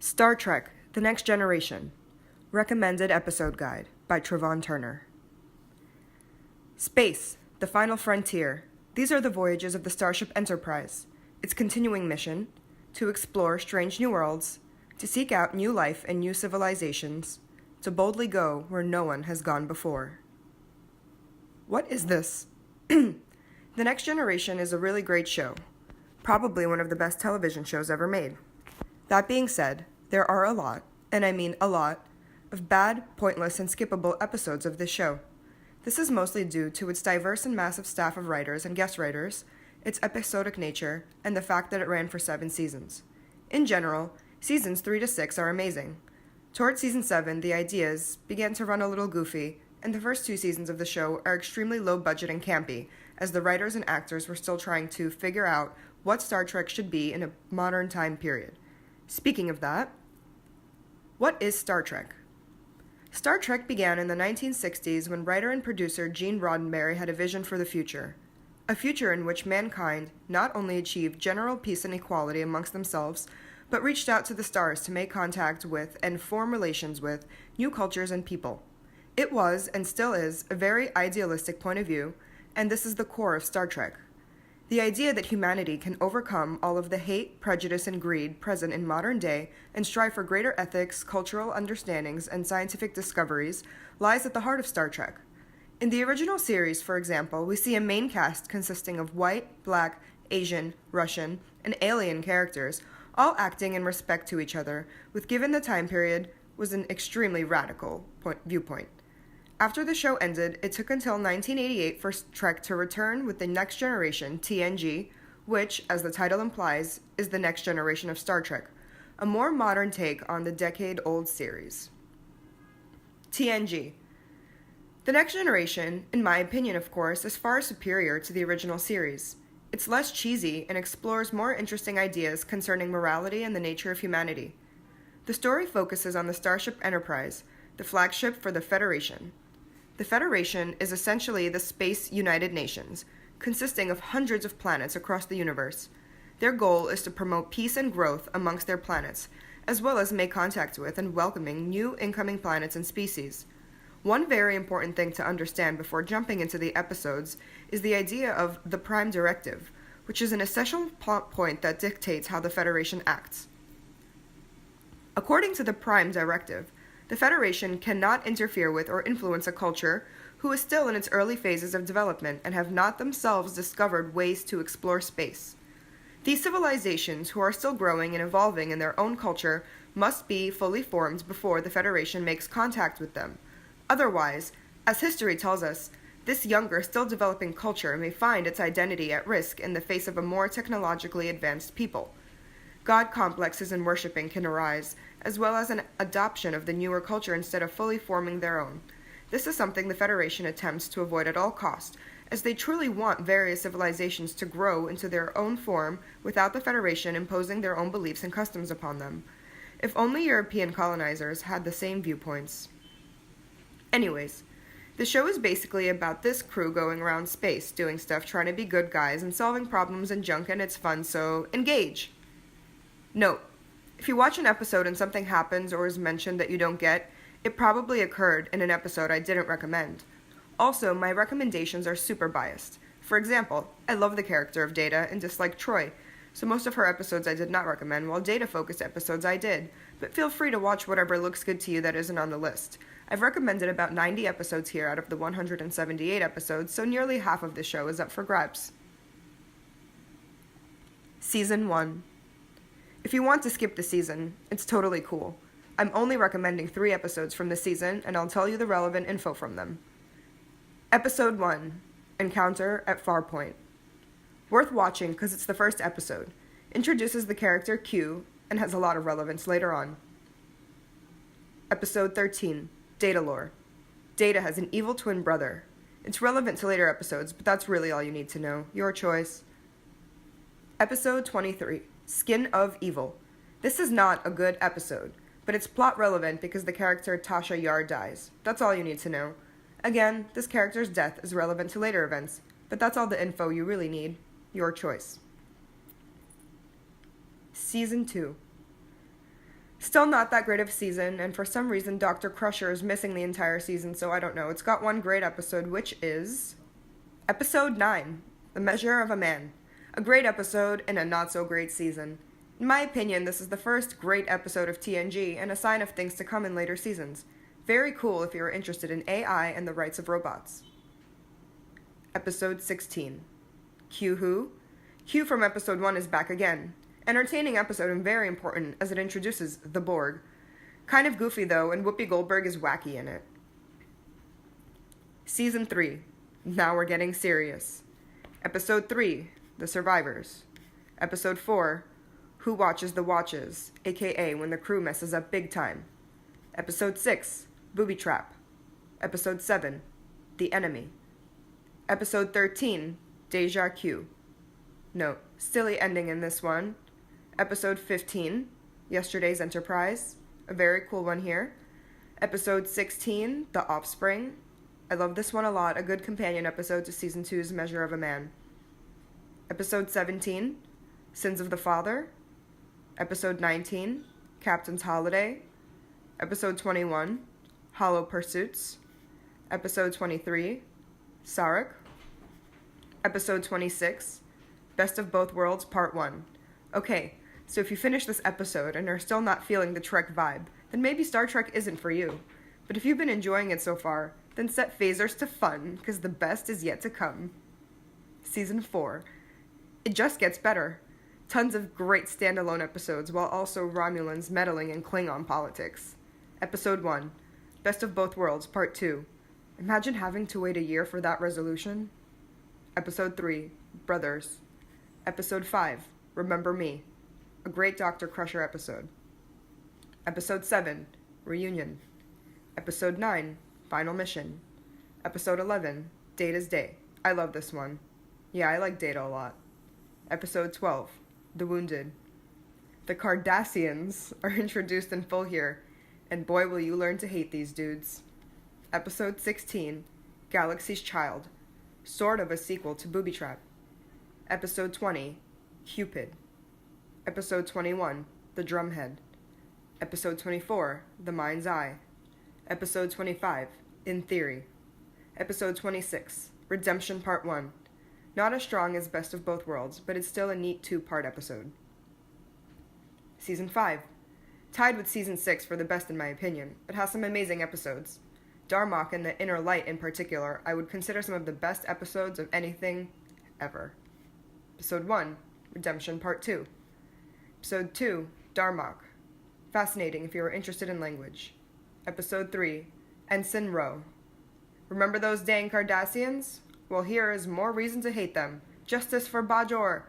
Star Trek: The Next Generation. Recommended Episode Guide by Trevon Turner. Space, the final frontier. These are the voyages of the Starship Enterprise. Its continuing mission: to explore strange new worlds, to seek out new life and new civilizations, to boldly go where no one has gone before. What is this? The Next Generation is a really great show. Probably one of the best television shows ever made. That being said, there are a lot, and I mean a lot, of bad, pointless, and skippable episodes of this show. This is mostly due to its diverse and massive staff of writers and guest writers, its episodic nature, and the fact that it ran for 7 seasons. In general, seasons 3 to 6 are amazing. Toward season 7, the ideas began to run a little goofy, and the first 2 seasons of the show are extremely low budget and campy, as the writers and actors were still trying to figure out what Star Trek should be in a modern time period. Speaking of that, what is Star Trek? Star Trek began in the 1960s when writer and producer Gene Roddenberry had a vision for the future. A future in which mankind not only achieved general peace and equality amongst themselves, but reached out to the stars to make contact with and form relations with new cultures and people. It was, and still is, a very idealistic point of view, and this is the core of Star Trek. The idea that humanity can overcome all of the hate, prejudice, and greed present in modern day and strive for greater ethics, cultural understandings, and scientific discoveries lies at the heart of Star Trek. In the original series, for example, we see a main cast consisting of white, black, Asian, Russian, and alien characters, all acting in respect to each other, which given the time period was an extremely radical viewpoint. After the show ended, it took until 1988 for Trek to return with the Next Generation, TNG, which, as the title implies, is the next generation of Star Trek, a more modern take on the decade-old series. TNG. The Next Generation, in my opinion of course, is far superior to the original series. It's less cheesy and explores more interesting ideas concerning morality and the nature of humanity. The story focuses on the Starship Enterprise, the flagship for the Federation. The Federation is essentially the Space United Nations, consisting of hundreds of planets across the universe. Their goal is to promote peace and growth amongst their planets, as well as make contact with and welcoming new incoming planets and species. One very important thing to understand before jumping into the episodes is the idea of the Prime Directive, which is an essential plot point that dictates how the Federation acts. According to the Prime Directive, the Federation cannot interfere with or influence a culture who is still in its early phases of development and have not themselves discovered ways to explore space. These civilizations, who are still growing and evolving in their own culture, must be fully formed before the Federation makes contact with them. Otherwise, as history tells us, this younger, still developing culture may find its identity at risk in the face of a more technologically advanced people. God complexes and worshipping can arise, as well as an adoption of the newer culture instead of fully forming their own. This is something the Federation attempts to avoid at all costs, as they truly want various civilizations to grow into their own form without the Federation imposing their own beliefs and customs upon them. If only European colonizers had the same viewpoints. Anyways, the show is basically about this crew going around space, doing stuff, trying to be good guys, and solving problems and junk, and it's fun, so engage! Note: if you watch an episode and something happens or is mentioned that you don't get, it probably occurred in an episode I didn't recommend. Also, my recommendations are super biased. For example, I love the character of Data and dislike Troy, so most of her episodes I did not recommend, while Data-focused episodes I did, but feel free to watch whatever looks good to you that isn't on the list. I've recommended about 90 episodes here out of the 178 episodes, so nearly half of the show is up for grabs. Season 1. If you want to skip the season, it's totally cool. I'm only recommending 3 episodes from the season, and I'll tell you the relevant info from them. Episode 1. Encounter at Farpoint. Worth watching because it's the first episode. Introduces the character Q, and has a lot of relevance later on. Episode 13. Data Lore. Data has an evil twin brother. It's relevant to later episodes, but that's really all you need to know. Your choice. Episode 23. Skin of Evil. This is not a good episode, but it's plot relevant because the character Tasha Yar dies. That's all you need to know. Again, this character's death is relevant to later events, but that's all the info you really need. Your choice. Season 2. Still not that great of a season, and for some reason Dr. Crusher is missing the entire season, so I don't know. It's got one great episode, which is Episode 9, The Measure of a Man. A great episode in a not-so-great season. In my opinion, this is the first great episode of TNG and a sign of things to come in later seasons. Very cool if you are interested in AI and the rights of robots. Episode 16. Q Who? Q from Episode 1 is back again. Entertaining episode and very important as it introduces the Borg. Kind of goofy though, and Whoopi Goldberg is wacky in it. Season 3. Now we're getting serious. Episode 3. The Survivors. Episode 4. Who Watches the Watches, aka when the crew messes up big time. Episode 6. Booby Trap. Episode 7. The Enemy. Episode 13. Deja Q. Note, silly ending in this one. Episode 15. Yesterday's Enterprise. A very cool one here. Episode 16. The Offspring. I love this one a lot. A good companion episode to Season 2's Measure of a Man. Episode 17. Sins of the Father. Episode 19. Captain's Holiday. Episode 21. Hollow Pursuits. Episode 23. Sarek. Episode 26. Best of Both Worlds Part 1. Okay, so if you finish this episode and are still not feeling the Trek vibe, then maybe Star Trek isn't for you. But if you've been enjoying it so far, then set phasers to fun, because the best is yet to come. Season 4. It just gets better. Tons of great standalone episodes, while also Romulans meddling in Klingon politics. Episode 1. Best of Both Worlds, Part 2. Imagine having to wait a year for that resolution. Episode 3. Brothers. Episode 5. Remember Me. A great Dr. Crusher episode. Episode 7. Reunion. Episode 9. Final Mission. Episode 11. Data's Day. I love this one. Yeah, I like Data a lot. Episode 12. The Wounded. The Cardassians are introduced in full here, and boy will you learn to hate these dudes. Episode 16. Galaxy's Child. Sort of a sequel to Booby Trap. Episode 20. Cupid. Episode 21. The Drumhead. Episode 24. The Mind's Eye. Episode 25. In Theory. Episode 26. Redemption Part 1. Not as strong as Best of Both Worlds, but it's still a neat 2-part episode. Season 5. Tied with Season 6 for the best in my opinion. It has some amazing episodes. Darmok and the Inner Light in particular, I would consider some of the best episodes of anything ever. Episode 1. Redemption Part 2. Episode 2. Darmok. Fascinating if you are interested in language. Episode 3. Ensign Rowe. Remember those dang Cardassians? Well, here is more reason to hate them. Justice for Bajor.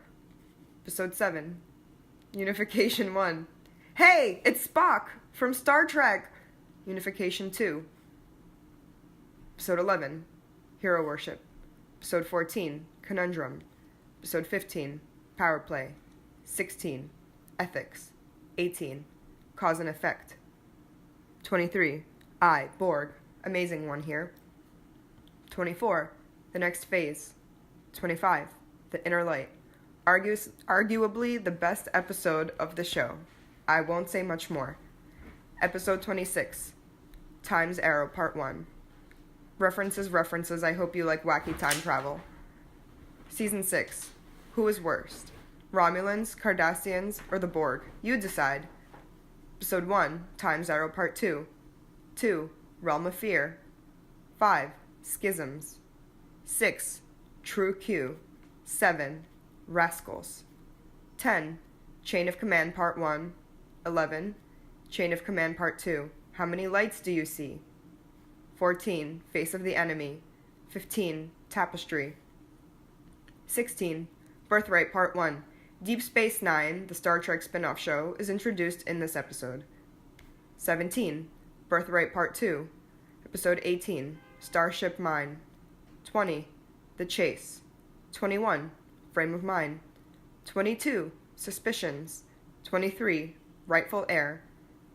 Episode 7. Unification 1. Hey, it's Spock from Star Trek. Unification 2. Episode 11. Hero Worship. Episode 14. Conundrum. Episode 15. Power Play. 16. Ethics. 18. Cause and Effect. 23. Borg. Amazing one here. 24. The Next Phase. 25. The Inner Light. Arguably the best episode of the show. I won't say much more. Episode 26. Time's Arrow Part 1. References. I hope you like wacky time travel. Season 6. Who is worst? Romulans, Cardassians, or the Borg? You decide. Episode 1. Time's Arrow Part 2. 2. Realm of Fear. 5. Schisms. 6. True Q. 7. Rascals. 10. Chain of Command Part 1. 11. Chain of Command Part 2. How many lights do you see? 14. Face of the Enemy. 15. Tapestry. 16. Birthright Part 1. Deep Space Nine, the Star Trek spin-off show, is introduced in this episode. 17. Birthright Part 2. Episode 18. Starship Mine. 20. The Chase. 21. Frame of Mind. 22. Suspicions. 23. Rightful Heir.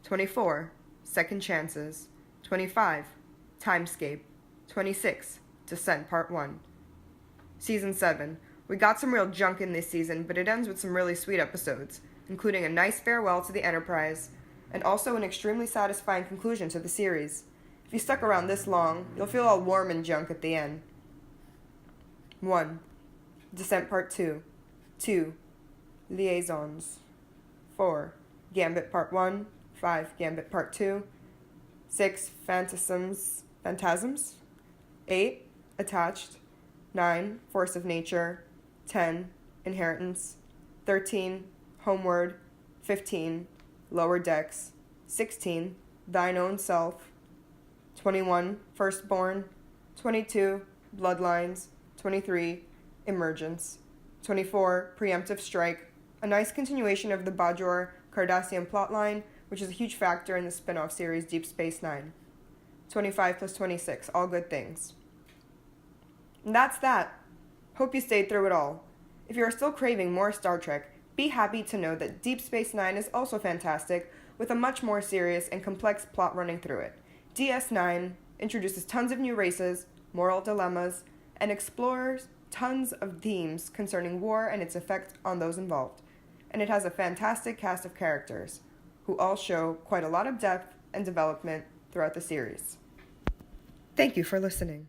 24. Second Chances. 25. Timescape. 26. Descent Part 1. Season 7. We got some real junk in this season, but it ends with some really sweet episodes, including a nice farewell to the Enterprise, and also an extremely satisfying conclusion to the series. If you stuck around this long, you'll feel all warm and junk at the end. 1. Descent Part 2. 2. Liaisons. 4. Gambit Part 1. 5. Gambit Part 2. 6. Phantasms. 8. Attached. 9. Force of Nature. 10. Inheritance. 13. Homeward. 15. Lower Decks. 16. Thine Own Self. 21. Firstborn. 22. Bloodlines. 23. Emergence. 24. Preemptive Strike. A nice continuation of the Bajor Cardassian plotline, which is a huge factor in the spin-off series Deep Space Nine. 25 plus 26. All good things. And that's that. Hope you stayed through it all. If you are still craving more Star Trek, be happy to know that Deep Space Nine is also fantastic, with a much more serious and complex plot running through it. DS9 introduces tons of new races, moral dilemmas, and explores tons of themes concerning war and its effect on those involved. And it has a fantastic cast of characters, who all show quite a lot of depth and development throughout the series. Thank you for listening.